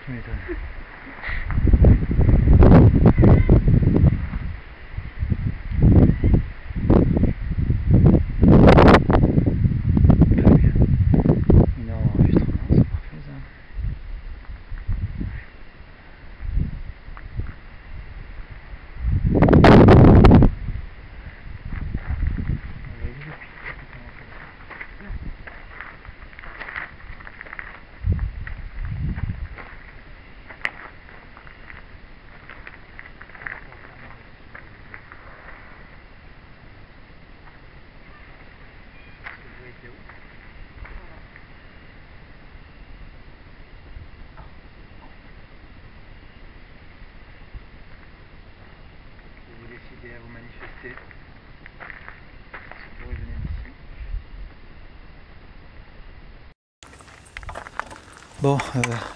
Tu m'étonnes. Vous décidez à vous manifester, vous revenez d'ici. Bon,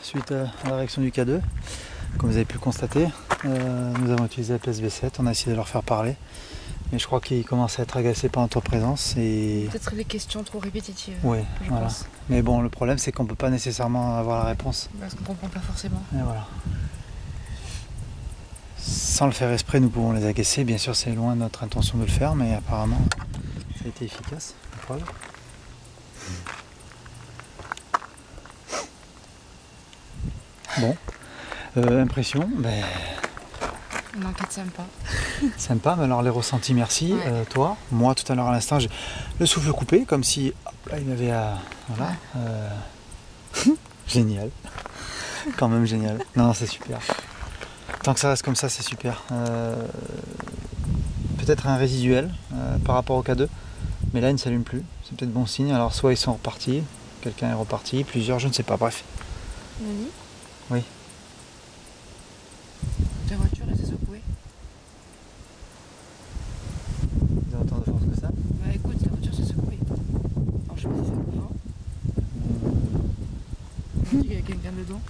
suite à la réaction du K2, comme vous avez pu le constater, nous avons utilisé la PSV7, on a essayé de leur faire parler, mais je crois qu'ils commencent à être agacés par notre présence et... Peut-être des questions trop répétitives. Oui, je voilà. pense. Mais bon, le problème c'est qu'on ne peut pas nécessairement avoir la réponse. Parce qu'on comprend pas forcément. Et voilà. Sans le faire exprès, nous pouvons les agacer. Bien sûr, c'est loin de notre intention de le faire, mais apparemment, ça a été efficace. Preuve. Bon, impression, ben... Une enquête sympa. Sympa, mais alors les ressentis, merci. Ouais. Toi, moi, tout à l'heure à l'instant, j'ai le souffle coupé, comme si hop, là, il m'avait... voilà. Génial. Quand même génial. Non, c'est super. Tant que ça reste comme ça, c'est super. Peut-être un résiduel par rapport au K2, mais là, il ne s'allume plus. C'est peut-être bon signe. Alors, soit ils sont repartis, quelqu'un est reparti, plusieurs, je ne sais pas. Bref. Nani ? Oui. Ta voiture était secouée. Vous avez autant de force que ça? Bah écoute, la voiture s'est secouée. Alors je sais pas si c'est le vent. On dit qu'il y a quelqu'un dedans.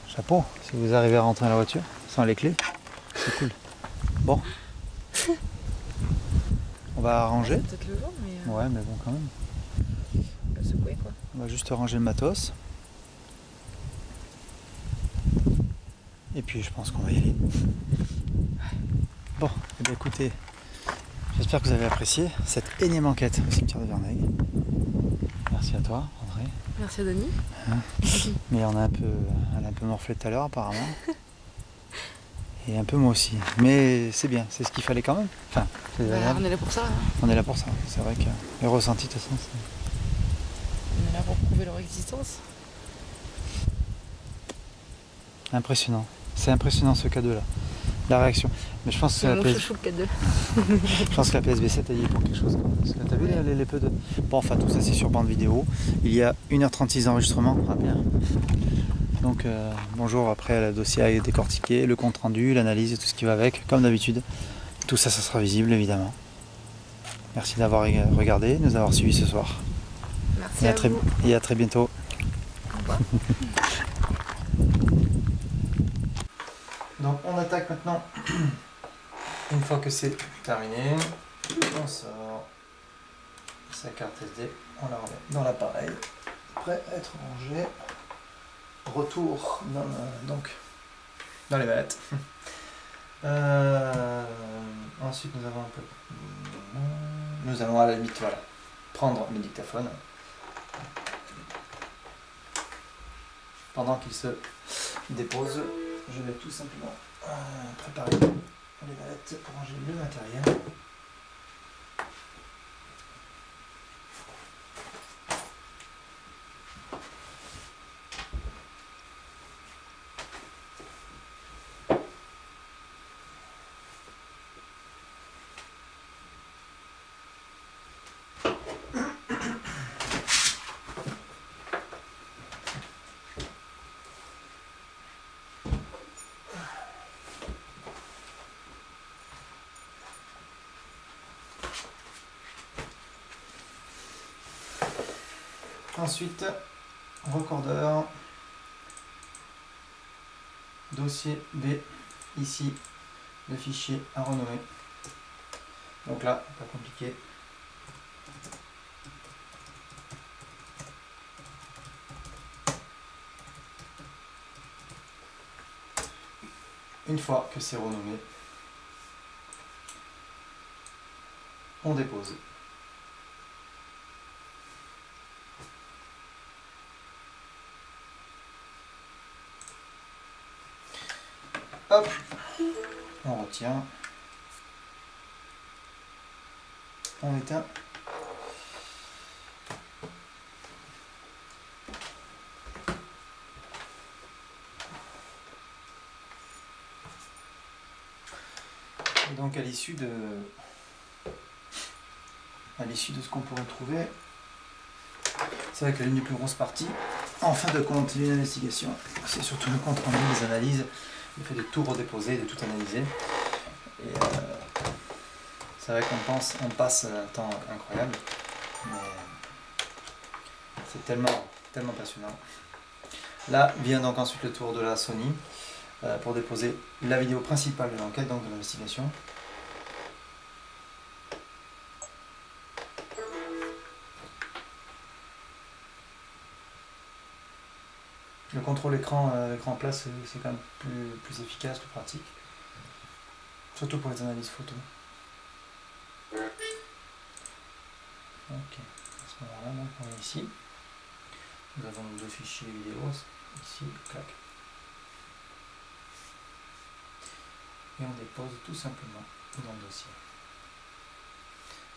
Chapeau, si vous arrivez à rentrer dans la voiture sans les clés, c'est cool. Bon. On va ranger. C'est peut-être le vent, mais. Ouais, mais bon, quand même. Elle a secoué quoi. On va juste ranger le matos. Et puis je pense qu'on va y aller. Bon, eh bien, écoutez, j'espère que vous avez apprécié cette énième enquête au cimetière de Verneuil. Merci à toi, André. Merci à Denis. Hein, mais elle a un peu morflé tout à l'heure apparemment. Et un peu moi aussi. Mais c'est bien, c'est ce qu'il fallait quand même. Enfin, c'est agréable. On est là pour ça. Hein. On est là pour ça. C'est vrai que les ressentis, de toute façon, c'est... On est là pour prouver leur existence. Impressionnant. C'est impressionnant ce K2 là. La réaction. Mais je pense que C'est la, mon chouchou le K2. je pense que la PSV7 a y est pour quelque chose. Parce que t'as vu les peu de... Bon, enfin tout ça c'est sur bande vidéo. Il y a 1h36 d'enregistrement. Ah bien. Donc bonjour, après le dossier a été décortiqué, le compte rendu, l'analyse et tout ce qui va avec, comme d'habitude. Tout ça, ça sera visible évidemment. Merci d'avoir regardé, de nous avoir suivis ce soir. Merci à vous. Et à très bientôt. Au revoir. Donc on attaque maintenant. Une fois que c'est terminé, on sort sa carte SD, on la remet dans l'appareil, prêt à être rangé. Retour donc dans les manettes. Ensuite nous avons un peu... Nous allons à la limite voilà, prendre le dictaphone. Pendant qu'il se dépose, je vais tout simplement préparer les manettes pour ranger le matériel. Ensuite, recordeur, dossier B, ici, le fichier à renommer. Donc là, pas compliqué. une fois que c'est renommé, on dépose. Hop, on retient, on éteint. Et donc à l'issue de ce qu'on pourrait trouver, c'est vrai que l'une des plus grosses parties, en fin de compte, d'une investigation, c'est surtout le compte rendu, les analyses, le fait de tout redéposer, de tout analyser. Et c'est vrai qu'on passe un temps incroyable, mais c'est tellement passionnant. Là vient donc ensuite le tour de la Sony pour déposer la vidéo principale de l'enquête, donc de l'investigation. Le contrôle écran plat, c'est quand même plus efficace, plus pratique. Surtout pour les analyses photo. Ok, à ce moment-là, donc on est ici. Nous avons nos deux fichiers vidéo, ici, clac. Et on dépose tout simplement dans le dossier.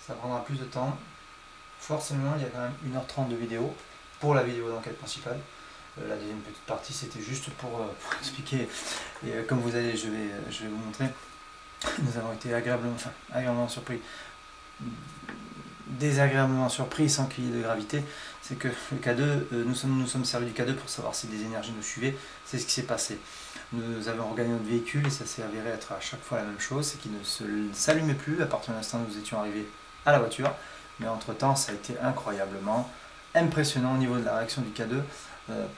Ça prendra plus de temps. Forcément, il y a quand même 1h30 de vidéo pour la vidéo d'enquête principale. La deuxième petite partie, c'était juste pour expliquer. Et comme vous allez, je vais vous montrer. Nous avons été agréablement surpris. Désagréablement surpris sans qu'il y ait de gravité. C'est que le K2, nous sommes servis du K2 pour savoir si des énergies nous suivaient. C'est ce qui s'est passé. Nous avons regagné notre véhicule et ça s'est avéré être à chaque fois la même chose. C'est qu'il ne s'allumait plus à partir de l'instant où nous étions arrivés à la voiture. Mais entre temps, ça a été incroyablement impressionnant au niveau de la réaction du K2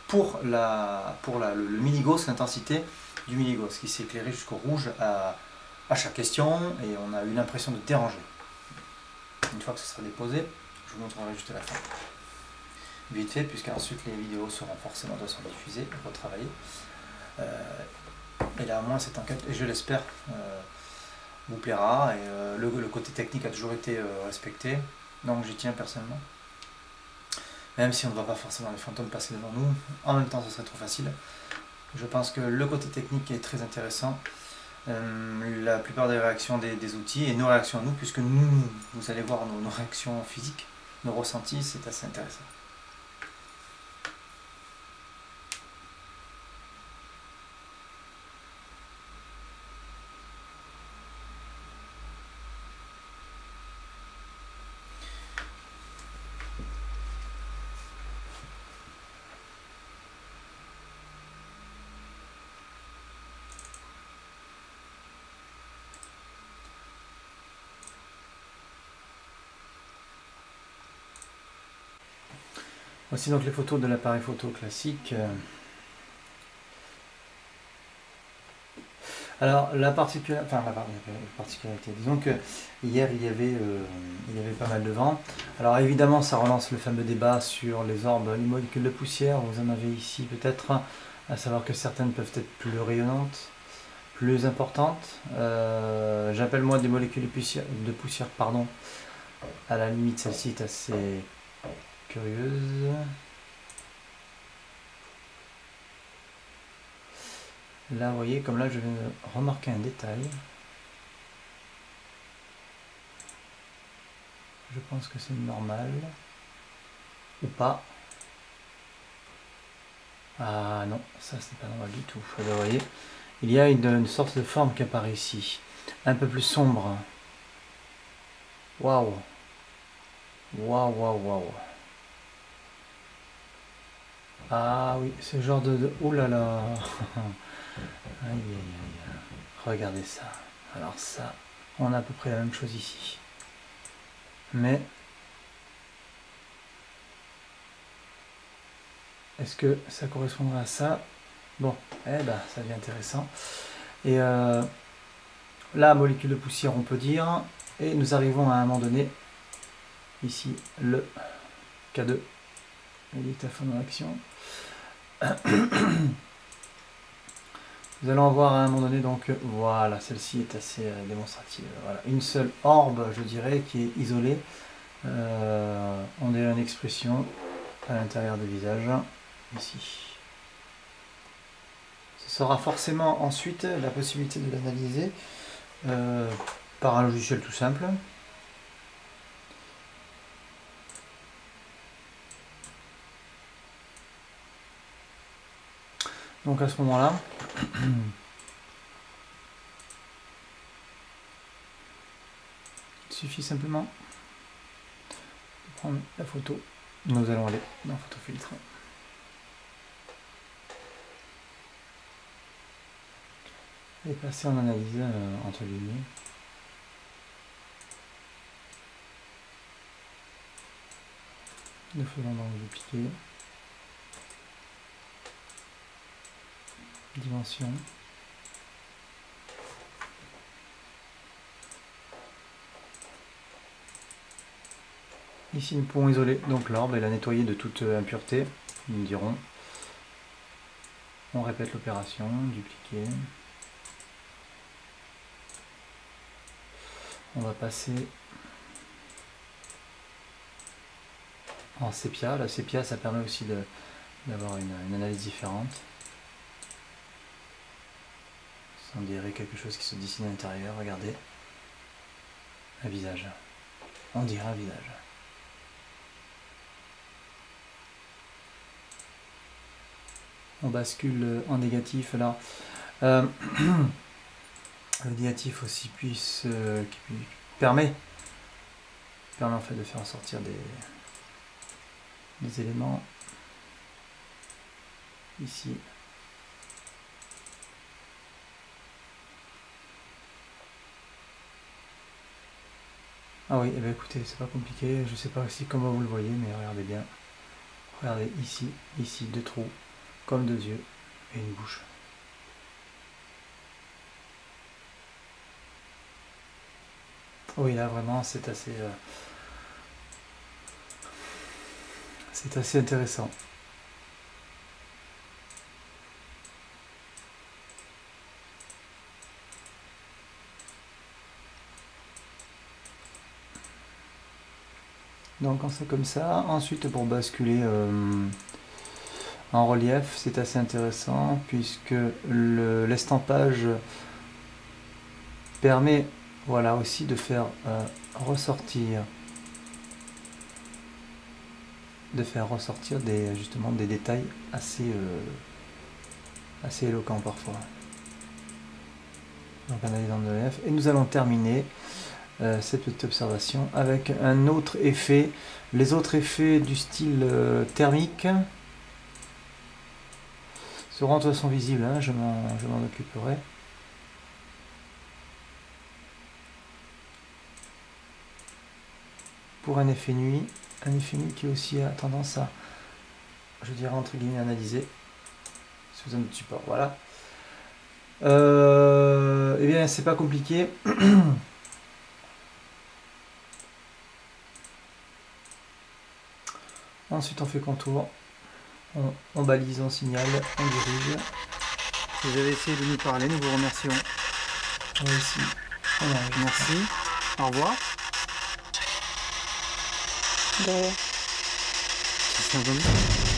pour le milligauss, l'intensité du milligauss qui s'est éclairé jusqu'au rouge à chaque question et on a eu l'impression de déranger. Une fois que ce sera déposé, je vous montrerai juste à la fin. Vite fait, puisqu'ensuite les vidéos seront forcément diffusées, retravaillées. Et là, au moins, cette enquête, et je l'espère, vous plaira. Et le côté technique a toujours été respecté, donc j'y tiens personnellement. Même si on ne voit pas forcément les fantômes passer devant nous, en même temps, ce serait trop facile. Je pense que le côté technique est très intéressant. La plupart des réactions des outils et nos réactions à nous, puisque vous allez voir nos réactions physiques, nos ressentis, c'est assez intéressant. Voici donc les photos de l'appareil photo classique. Alors la particularité, disons que hier il y avait pas mal de vent. Alors évidemment ça relance le fameux débat sur les orbes, les molécules de poussière. Vous en avez ici peut-être, à savoir que certaines peuvent être plus rayonnantes, plus importantes. J'appelle moi des molécules de poussière, pardon. À la limite celle-ci est assez curieuse. Là, vous voyez, comme là, je viens de remarquer un détail. Je pense que c'est normal. Ou pas. Ah non, ça, c'est pas normal du tout. Vous voyez, il y a une sorte de forme qui apparaît ici. Un peu plus sombre. Waouh. Waouh, waouh, waouh. Ah oui, ce genre de... Ouh là là. Aïe, aïe, aïe. Regardez ça. Alors ça, on a à peu près la même chose ici. Mais... est-ce que ça correspondra à ça? Bon, eh ben, ça devient intéressant. Et la molécule de poussière, on peut dire. Et nous arrivons à un moment donné. Ici, le K2. Le dictaphone en action. Nous allons voir à un moment donné, donc voilà, celle-ci est assez démonstrative. Voilà. Une seule orbe, je dirais, qui est isolée. On a une expression à l'intérieur du visage, ici. Ce sera forcément ensuite la possibilité de l'analyser par un logiciel tout simple. Donc à ce moment-là, il suffit simplement de prendre la photo. Nous allons aller dans Photo Filtre. Et passer en analyse entre guillemets. Nous faisons donc dupliquer. Dimension. Ici nous pouvons isoler donc l'orbe et la nettoyer de toute impureté, nous dirons. On répète l'opération, dupliquer. On va passer en sépia. La sépia, ça permet aussi d'avoir une analyse différente. On dirait quelque chose qui se dessine à l'intérieur, regardez. Un visage. On dirait un visage. On bascule en négatif là. Le négatif aussi qui permet en fait de faire sortir des éléments ici. Ah oui, eh bien écoutez, c'est pas compliqué, je sais pas aussi comment vous le voyez, mais regardez bien. Regardez ici, deux trous, comme deux yeux et une bouche. Oui, là vraiment c'est assez intéressant. Donc quand c'est comme ça, ensuite pour basculer en relief, c'est assez intéressant puisque l'estampage permet voilà aussi de faire ressortir justement des détails assez éloquents parfois. Donc analyse en relief et nous allons terminer cette petite observation avec un autre effet. Les autres effets du style thermique seront de toute façon visibles, hein, je m'en occuperai. Pour un effet nuit qui aussi a tendance à, je dirais entre guillemets, analyser sous un autre support. Voilà. Eh bien, c'est pas compliqué. Ensuite, on fait contour, on balise, on signale, on dirige. Vous avez essayé de nous parler, nous vous remercions. Ici, merci. Au revoir. De rien. C'est